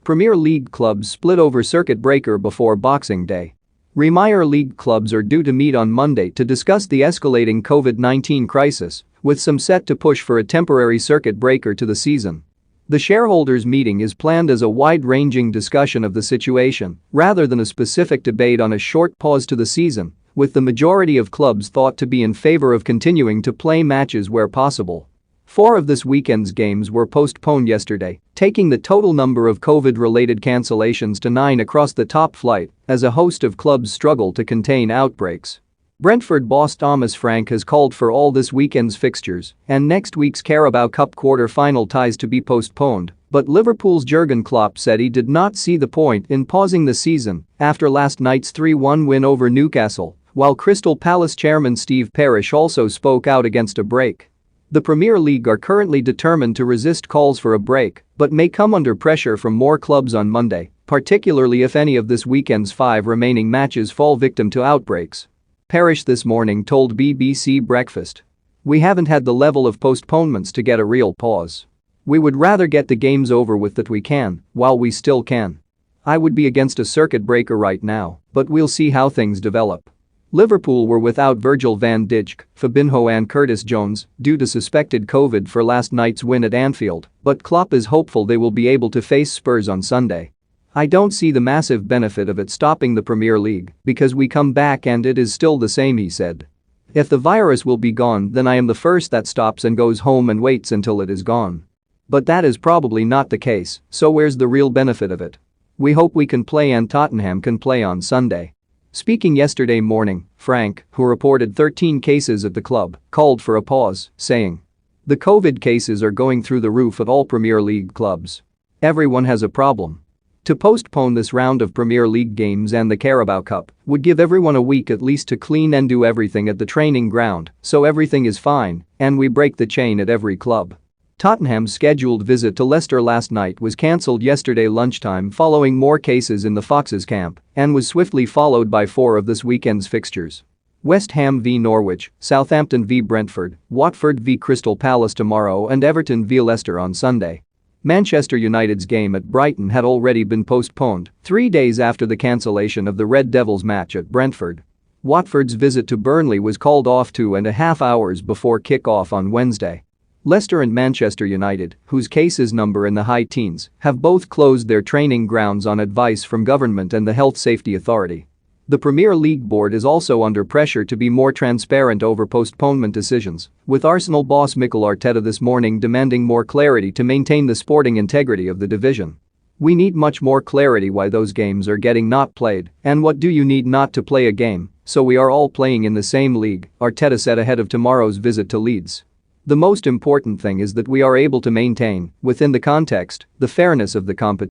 Premier League clubs split over circuit breaker before Boxing Day. Premier League clubs are due to meet on Monday to discuss the escalating COVID-19 crisis, with some set to push for a temporary circuit breaker to the season. The shareholders' meeting is planned as a wide-ranging discussion of the situation, rather than a specific debate on a short pause to the season, with the majority of clubs thought to be in favor of continuing to play matches where possible. 4 of this weekend's games were postponed yesterday, taking the total number of COVID-related cancellations to 9 across the top flight as a host of clubs struggle to contain outbreaks. Brentford boss Thomas Frank has called for all this weekend's fixtures and next week's Carabao Cup quarter-final ties to be postponed, but Liverpool's Jurgen Klopp said he did not see the point in pausing the season after last night's 3-1 win over Newcastle, while Crystal Palace chairman Steve Parish also spoke out against a break. The Premier League are currently determined to resist calls for a break, but may come under pressure from more clubs on Monday, particularly if any of this weekend's 5 remaining matches fall victim to outbreaks. Parish this morning told BBC Breakfast. "We haven't had the level of postponements to get a real pause. We would rather get the games over with that we can, while we still can. I would be against a circuit breaker right now, but we'll see how things develop." Liverpool were without Virgil van Dijk, Fabinho and Curtis Jones due to suspected COVID for last night's win at Anfield, but Klopp is hopeful they will be able to face Spurs on Sunday. "I don't see the massive benefit of it stopping the Premier League because we come back and it is still the same," he said. "If the virus will be gone, then I am the first that stops and goes home and waits until it is gone. But that is probably not the case, so where's the real benefit of it? We hope we can play and Tottenham can play on Sunday." Speaking yesterday morning, Frank, who reported 13 cases at the club, called for a pause, saying, "The COVID cases are going through the roof at all Premier League clubs. Everyone has a problem. To postpone this round of Premier League games and the Carabao Cup would give everyone a week at least to clean and do everything at the training ground, so everything is fine, and we break the chain at every club." Tottenham's scheduled visit to Leicester last night was cancelled yesterday lunchtime following more cases in the Foxes camp and was swiftly followed by 4 of this weekend's fixtures. West Ham v Norwich, Southampton v Brentford, Watford v Crystal Palace tomorrow and Everton v Leicester on Sunday. Manchester United's game at Brighton had already been postponed 3 days after the cancellation of the Red Devils match at Brentford. Watford's visit to Burnley was called off 2.5 hours before kick-off on Wednesday. Leicester and Manchester United, whose cases number in the high teens, have both closed their training grounds on advice from government and the Health Safety Authority. The Premier League board is also under pressure to be more transparent over postponement decisions, with Arsenal boss Mikel Arteta this morning demanding more clarity to maintain the sporting integrity of the division. "We need much more clarity why those games are getting not played and what do you need not to play a game, so we are all playing in the same league," Arteta said ahead of tomorrow's visit to Leeds. "The most important thing is that we are able to maintain, within the context, the fairness of the competition."